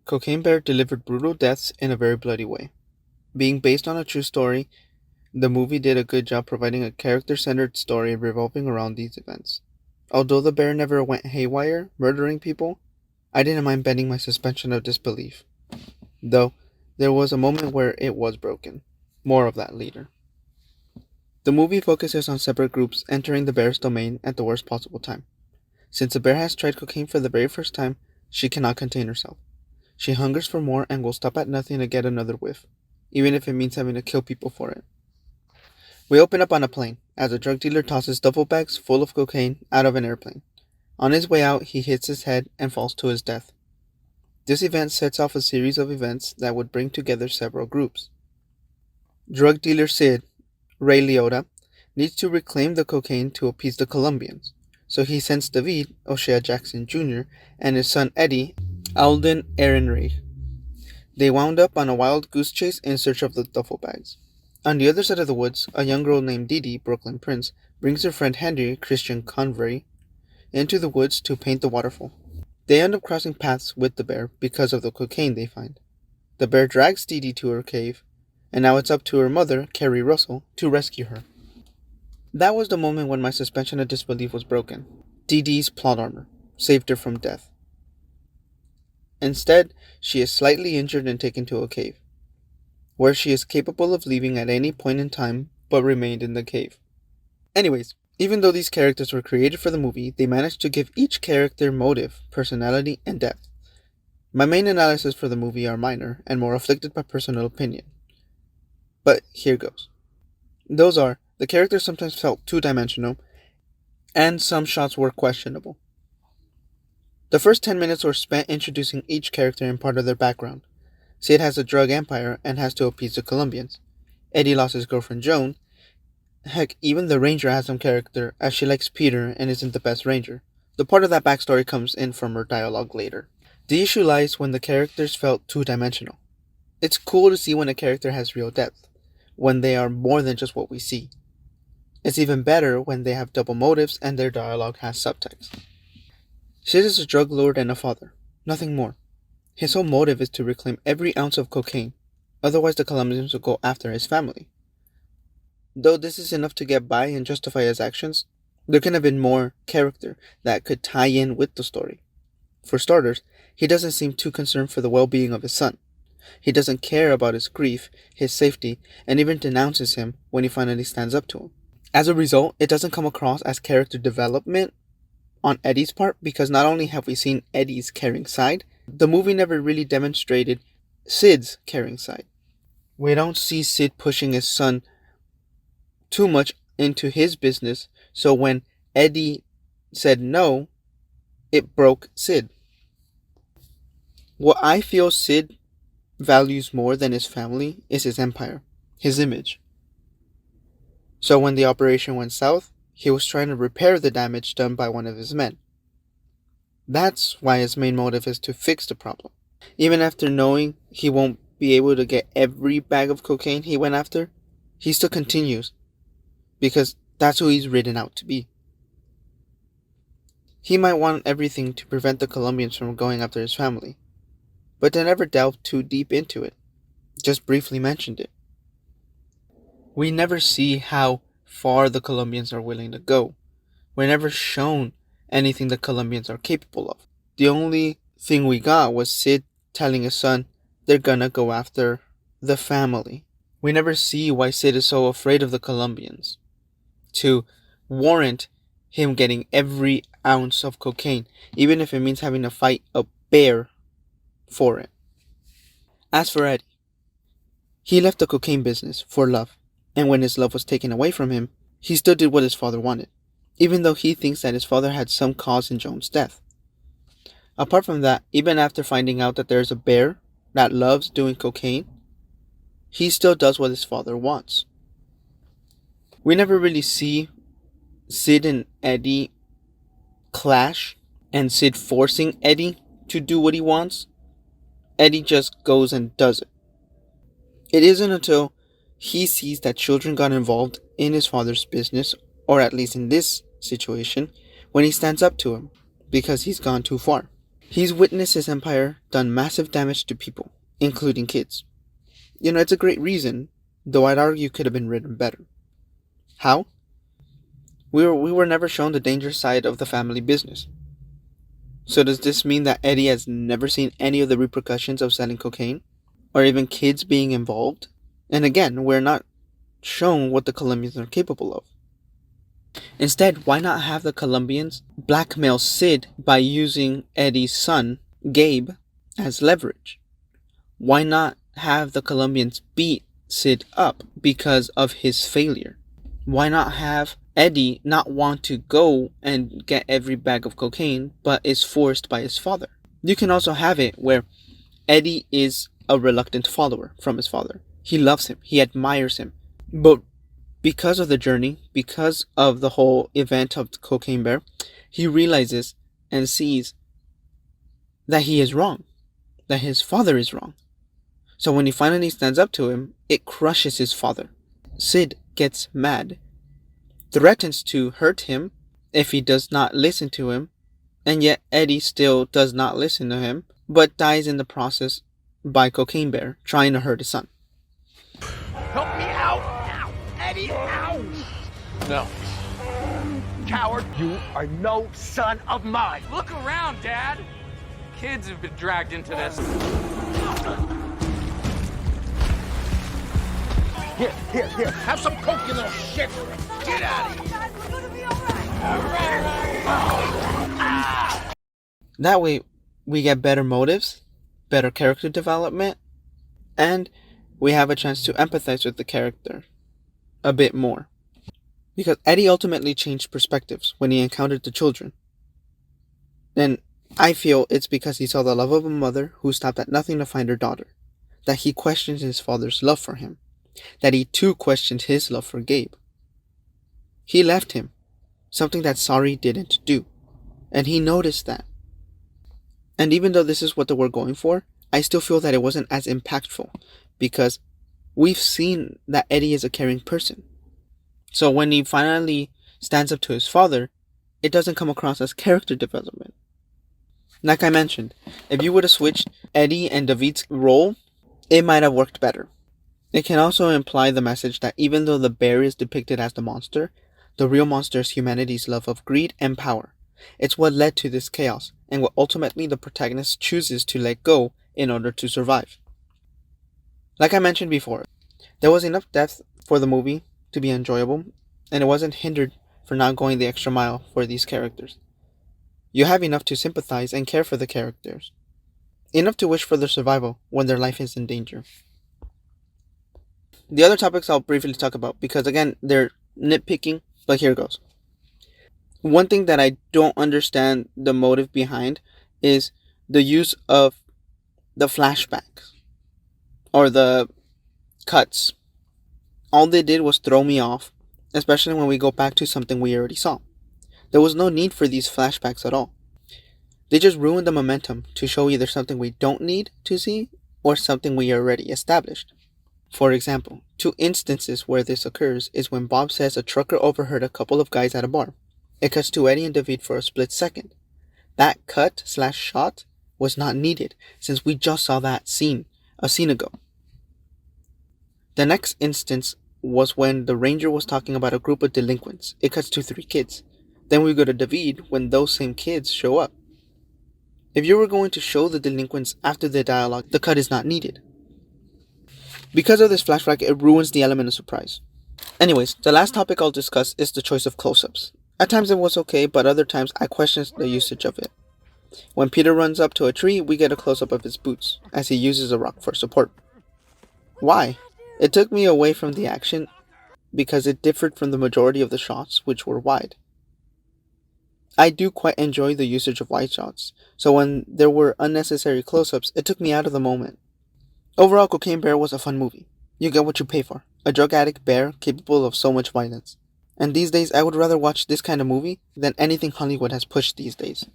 Cocaine Bear delivered brutal deaths in a very bloody way. Being based on a true story, the movie did a good job providing a character centered story revolving around these events. Although the bear never went haywire, murdering people, I didn't mind bending my suspension of disbelief. Though, there was a moment where it was broken. More of that later. The movie focuses on separate groups entering the bear's domain at the worst possible time. Since the bear has tried cocaine for the very first time, she cannot contain herself. She hungers for more and will stop at nothing to get another whiff, even if it means having to kill people for it. We open up on a plane, as a drug dealer tosses duffel bags full of cocaine out of an airplane. On his way out, he hits his head and falls to his death. This event sets off a series of events that would bring together several groups. Drug dealer Sid, Ray Liotta, needs to reclaim the cocaine to appease the Colombians, so he sends David, O'Shea Jackson Jr., and his son Eddie, Alden Ehrenreich. They wound up on a wild goose chase in search of the duffel bags. On the other side of the woods, a young girl named Dee Dee, Brooklyn Prince, brings her friend Henry, Christian Convery, into the woods to paint the waterfall. They end up crossing paths with the bear because of the cocaine they find. The bear drags Dee Dee to her cave, and now it's up to her mother, Carrie Russell, to rescue her. That was the moment when my suspension of disbelief was broken. Dee Dee's plot armor saved her from death. Instead, she is slightly injured and taken to a cave, where she is capable of leaving at any point in time but remained in the cave. Anyways, even though these characters were created for the movie, they managed to give each character motive, personality, and depth. My main analysis for the movie are minor and more afflicted by personal opinion. But here goes. Those are, the characters sometimes felt two-dimensional, and some shots were questionable. The first 10 minutes were spent introducing each character and part of their background. Sid has a drug empire and has to appease the Colombians. Eddie lost his girlfriend Joan. Heck, even the ranger has some character, as she likes Peter and isn't the best ranger. The part of that backstory comes in from her dialogue later. The issue lies when the characters felt two-dimensional. It's cool to see when a character has real depth, when they are more than just what we see. It's even better when they have double motives and their dialogue has subtext. Sid is a drug lord and a father, nothing more. His whole motive is to reclaim every ounce of cocaine, otherwise the Colombians will go after his family. Though this is enough to get by and justify his actions, there could have been more character that could tie in with the story. For starters, he doesn't seem too concerned for the well-being of his son. He doesn't care about his grief, his safety, and even denounces him when he finally stands up to him. As a result, it doesn't come across as character development on Eddie's part, because not only have we seen Eddie's caring side, the movie never really demonstrated Sid's caring side. We don't see Sid pushing his son too much into his business, so when Eddie said no, it broke Sid. What I feel Sid values more than his family is his empire, his image. So when the operation went south, he was trying to repair the damage done by one of his men. That's why his main motive is to fix the problem. Even after knowing he won't be able to get every bag of cocaine he went after, he still continues, because that's who he's written out to be. He might want everything to prevent the Colombians from going after his family, but they never delved too deep into it, just briefly mentioned it. We never see how far the Colombians are willing to go. We're never shown anything the Colombians are capable of. The only thing we got was Sid telling his son they're gonna go after the family. We never see why Sid is so afraid of the Colombians to warrant him getting every ounce of cocaine, even if it means having to fight a bear for it. As for Eddie, he left the cocaine business for love, and when his love was taken away from him, he still did what his father wanted, even though he thinks that his father had some cause in Joan's death. Apart from that, even after finding out that there's a bear that loves doing cocaine, he still does what his father wants. We never really see Sid and Eddie clash, and Sid forcing Eddie to do what he wants. Eddie just goes and does it. It isn't until he sees that children got involved in his father's business, or at least in this situation, when he stands up to him, because he's gone too far. He's witnessed his empire done massive damage to people, including kids. It's a great reason, though I'd argue could have been written better. How? We were never shown the dangerous side of the family business. So does this mean that Eddie has never seen any of the repercussions of selling cocaine? Or even kids being involved? And again, we're not shown what the Colombians are capable of. Instead, why not have the Colombians blackmail Sid by using Eddie's son, Gabe, as leverage? Why not have the Colombians beat Sid up because of his failure? Why not have Eddie not want to go and get every bag of cocaine, but is forced by his father? You can also have it where Eddie is a reluctant follower from his father. He loves him. He admires him. But because of the journey, because of the whole event of the Cocaine Bear, he realizes and sees that he is wrong, that his father is wrong. So when he finally stands up to him, it crushes his father. Sid gets mad, threatens to hurt him if he does not listen to him, and yet Eddie still does not listen to him, but dies in the process by Cocaine Bear trying to hurt his son. Help me out! Ow! Eddie, ow! No. Coward, you are no son of mine! Look around, Dad! Kids have been dragged into this. Here, have some coke, you little shit! Get out of here! Dad, we're gonna be alright! That way, we get better motives, better character development, and we have a chance to empathize with the character a bit more. Because Eddie ultimately changed perspectives when he encountered the children. And I feel it's because he saw the love of a mother who stopped at nothing to find her daughter, that he questioned his father's love for him, that he too questioned his love for Gabe. He left him, something that Sorry didn't do, and he noticed that. And even though this is what they were going for, I still feel that it wasn't as impactful, because we've seen that Eddie is a caring person. So when he finally stands up to his father, it doesn't come across as character development. Like I mentioned, if you would have switched Eddie and David's role, it might have worked better. It can also imply the message that even though the bear is depicted as the monster, the real monster is humanity's love of greed and power. It's what led to this chaos, and what ultimately the protagonist chooses to let go in order to survive. Like I mentioned before, there was enough depth for the movie to be enjoyable, and it wasn't hindered for not going the extra mile for these characters. You have enough to sympathize and care for the characters. Enough to wish for their survival when their life is in danger. The other topics I'll briefly talk about, because again, they're nitpicking, but here goes. One thing that I don't understand the motive behind is the use of the flashbacks or the cuts. All they did was throw me off, especially when we go back to something we already saw. There was no need for these flashbacks at all. They just ruined the momentum to show either something we don't need to see or something we already established. For example, 2 instances where this occurs is when Bob says a trucker overheard a couple of guys at a bar. It cuts to Eddie and David for a split second. That cut/shot was not needed since we just saw that scene a scene ago. The next instance was when the ranger was talking about a group of delinquents. It cuts to 3 kids. Then we go to David when those same kids show up. If you were going to show the delinquents after the dialogue, the cut is not needed. Because of this flashback, it ruins the element of surprise. Anyways, the last topic I'll discuss is the choice of close-ups. At times it was okay, but other times I question the usage of it. When Peter runs up to a tree, we get a close-up of his boots, as he uses a rock for support. Why? It took me away from the action, because it differed from the majority of the shots, which were wide. I do quite enjoy the usage of wide shots, so when there were unnecessary close-ups, it took me out of the moment. Overall, Cocaine Bear was a fun movie. You get what you pay for. A drug addict bear capable of so much violence. And these days, I would rather watch this kind of movie than anything Hollywood has pushed these days.